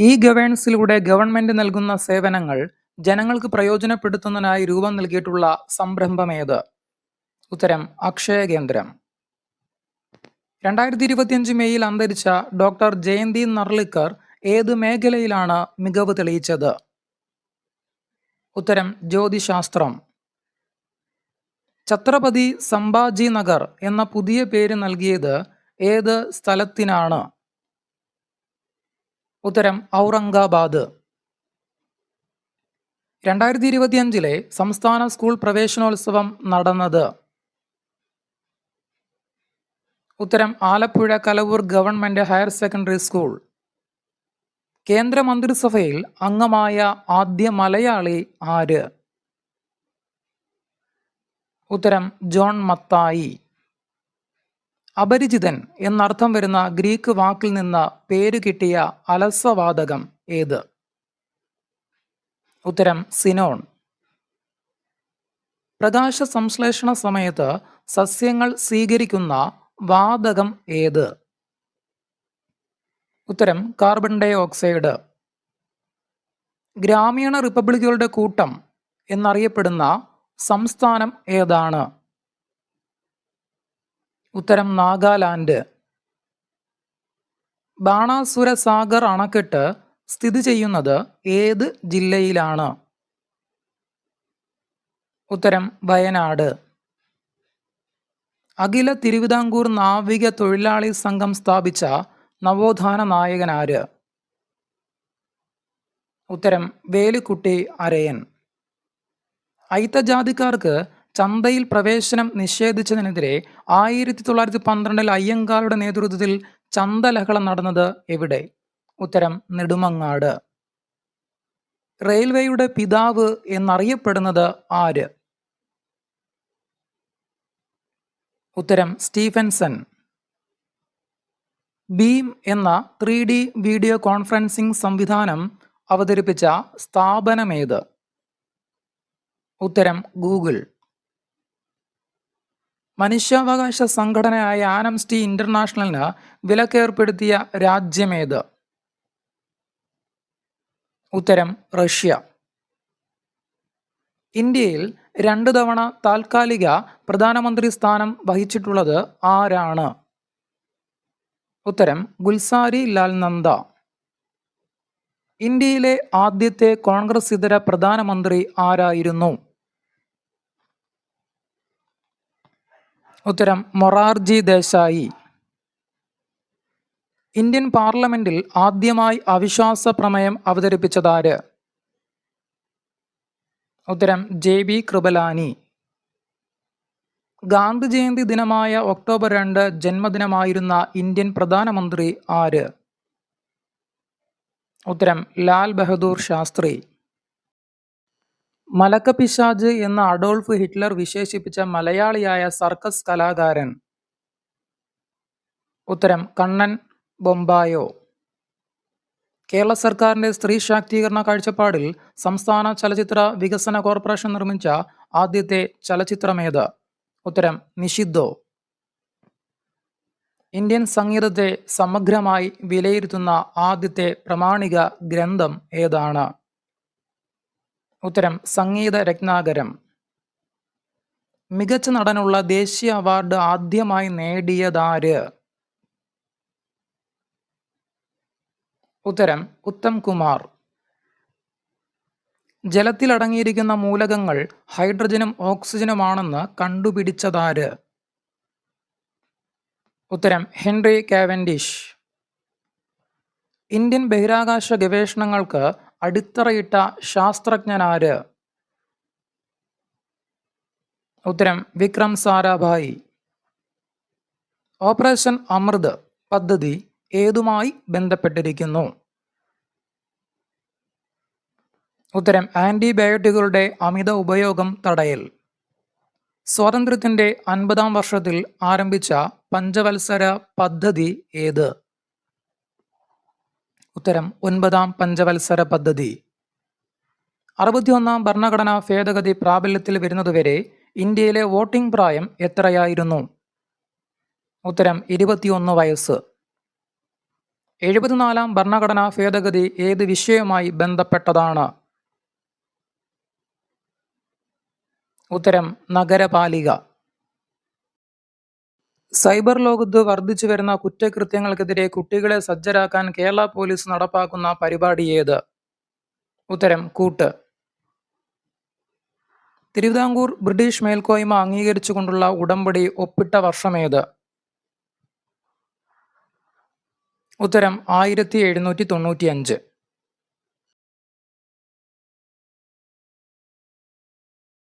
ഇ-ഗവേണൻസിലൂടെ government നൽകുന്ന സേവനങ്ങൾ ജനങ്ങൾക്ക് പ്രയോജനപ്പെടുത്തുന്നതിനായി രൂപം നൽകിയിട്ടുള്ള സംരംഭമേത്? ഉത്തരം അക്ഷയ കേന്ദ്രം. 2025 മെയ്യിൽ അന്തരിച്ച ഡോക്ടർ ജയന്തി നർലിക്കർ ഏത് മേഖലയിലാണ് മികവ് തെളിയിച്ചത്? ഉത്തരം ജ്യോതിശാസ്ത്രം. ഛത്രപതി സംഭാജി നഗർ എന്ന പുതിയ പേര് നൽകിയത് ഏത് സ്ഥലത്തിനാണ്? ഉത്തരം ഔറംഗാബാദ്. 2025 സംസ്ഥാന സ്കൂൾ പ്രവേശനോത്സവം നടന്നത്? ഉത്തരം Alappuzha Kalavoor government higher secondary school. കേന്ദ്ര മന്ത്രിസഭയിൽ അംഗമായ ആദ്യ മലയാളി ആര്? ഉത്തരം ജോൺ മത്തായി. അപരിചിതൻ എന്നർത്ഥം വരുന്ന ഗ്രീക്ക് വാക്കിൽ നിന്ന് പേര് കിട്ടിയ അലസവാതകം ഏത്? ഉത്തരം സിനോൺ. പ്രകാശ സംശ്ലേഷണ സമയത്ത് സസ്യങ്ങൾ സ്വീകരിക്കുന്ന വാതകം ഏത്? ഉത്തരം കാർബൺ ഡൈ ഓക്സൈഡ്. ഗ്രാമീണ റിപ്പബ്ലിക്കുകളുടെ കൂട്ടം എന്നറിയപ്പെടുന്ന സംസ്ഥാനം ഏതാണ്? ഉത്തരം നാഗാലാൻഡ്. ബാണാസുര സാഗർ അണക്കെട്ട് സ്ഥിതി ചെയ്യുന്നത് ഏത് ജില്ലയിലാണ്? ഉത്തരം വയനാട്. അഖില തിരുവിതാംകൂർ നാവിക തൊഴിലാളി സംഘം സ്ഥാപിച്ച നവോത്ഥാന നായകനാര്? ഉത്തരം വേലുക്കുട്ടി അരയൻ. അയിത്തജാതിക്കാർക്ക് ചന്തയിൽ പ്രവേശനം നിഷേധിച്ചതിനെതിരെ 1912 അയ്യങ്കാളുടെ നേതൃത്വത്തിൽ ചന്തലഹള നടന്നത് എവിടെ? ഉത്തരം നെടുമങ്ങാട്. റെയിൽവേയുടെ പിതാവ് എന്നറിയപ്പെടുന്നത് ആര്? ഉത്തരം സ്റ്റീഫൻസൺ. ബീം എന്ന 3D വീഡിയോ കോൺഫറൻസിംഗ് സംവിധാനം അവതരിപ്പിച്ച സ്ഥാപനമേത്? ഉത്തരം ഗൂഗിൾ. മനുഷ്യാവകാശ സംഘടനയായ ആംനസ്റ്റി ഇന്റർനാഷണലിന് വിലക്കേർപ്പെടുത്തിയ രാജ്യമേത്? ഉത്തരം റഷ്യ. ഇന്ത്യയിൽ 2 തവണ താൽക്കാലിക പ്രധാനമന്ത്രി സ്ഥാനം വഹിച്ചിട്ടുള്ളത് ആരാണ്? ഉത്തരം ഗുൽസാരി ലാൽ നന്ദ. ഇന്ത്യയിലെ ആദ്യത്തെ കോൺഗ്രസ് ഇതര പ്രധാനമന്ത്രി ആരായിരുന്നു? ഉത്തരം മൊറാർജി ദേശായി. ഇന്ത്യൻ പാർലമെന്റിൽ ആദ്യമായി അവിശ്വാസ പ്രമേയം അവതരിപ്പിച്ചതാര്? ഉത്തരം JB കൃപലാനി. ഗാന്ധി ജയന്തി ദിനമായ ഒക്ടോബർ 2 ജന്മദിനമായിരുന്ന ഇന്ത്യൻ പ്രധാനമന്ത്രി ആര്? ഉത്തരം ലാൽ ബഹദൂർ ശാസ്ത്രി. മലക്കപ്പിശാച് എന്ന അഡോൾഫ് ഹിറ്റ്ലർ വിശേഷിപ്പിച്ച മലയാളിയായ സർക്കസ് കലാകാരൻ? ഉത്തരം കണ്ണൻ ബൊമ്പായോ. കേരള സർക്കാരിന്റെ സ്ത്രീ ശാക്തീകരണ കാഴ്ചപ്പാടിൽ സംസ്ഥാന ചലച്ചിത്ര വികസന കോർപ്പറേഷൻ നിർമ്മിച്ച ആദ്യത്തെ ചലച്ചിത്രമേത്? ഉത്തരം നിഷിദ്ധോ. ഇന്ത്യൻ സംഗീതത്തെ സമഗ്രമായി വിലയിരുത്തുന്ന ആദ്യത്തെ പ്രമാണിക ഗ്രന്ഥം ഏതാണ്? ഉത്തരം സംഗീത രത്നാകരം. മികച്ച നടനുള്ള ദേശീയ അവാർഡ് ആദ്യമായി നേടിയതാര്? ഉത്തരം ഉത്തം കുമാർ. ജലത്തിൽ അടങ്ങിയിരിക്കുന്ന മൂലകങ്ങൾ ഹൈഡ്രജനും ഓക്സിജനുമാണെന്ന് കണ്ടുപിടിച്ചതാര്? ഉത്തരം ഹെൻറി കാവൻഡിഷ്. ഇന്ത്യൻ ബഹിരാകാശ ഗവേഷണങ്ങൾക്ക് അടിത്തറയിട്ട ശാസ്ത്രജ്ഞനാര്? ഉത്തരം വിക്രം സാരാഭായി. ഓപ്പറേഷൻ അമൃത് പദ്ധതി ഏതുമായി ബന്ധപ്പെട്ടിരിക്കുന്നു? ഉത്തരം ആന്റിബയോട്ടിക്കുകളുടെ അമിത ഉപയോഗം തടയൽ. സ്വാതന്ത്ര്യത്തിന്റെ 50-ാം വർഷത്തിൽ ആരംഭിച്ച പഞ്ചവത്സര പദ്ധതി ഏത്? ഉത്തരം 9-ാം പഞ്ചവത്സര പദ്ധതി. 61-ാം ഭരണഘടനാ ഭേദഗതി പ്രാബല്യത്തിൽ വരുന്നതുവരെ ഇന്ത്യയിലെ വോട്ടിംഗ് പ്രായം എത്രയായിരുന്നു? ഉത്തരം 21 വയസ്സ്. 74-ാം ഭരണഘടനാ ഭേദഗതി ഏത് വിഷയവുമായി ബന്ധപ്പെട്ടതാണ്? ഉത്തരം നഗരപാലിക. സൈബർ ലോകത്ത് വർദ്ധിച്ചുവരുന്ന കുറ്റകൃത്യങ്ങൾക്കെതിരെ കുട്ടികളെ സജ്ജരാക്കാൻ കേരള പോലീസ് നടപ്പാക്കുന്ന പരിപാടി ഏത്? ഉത്തരം കൂട്ട്. തിരുവിതാംകൂർ ബ്രിട്ടീഷ് മേൽക്കോയ്മ അംഗീകരിച്ചുകൊണ്ടുള്ള ഉടമ്പടി ഒപ്പിട്ട വർഷമേത്? ഉത്തരം 1795.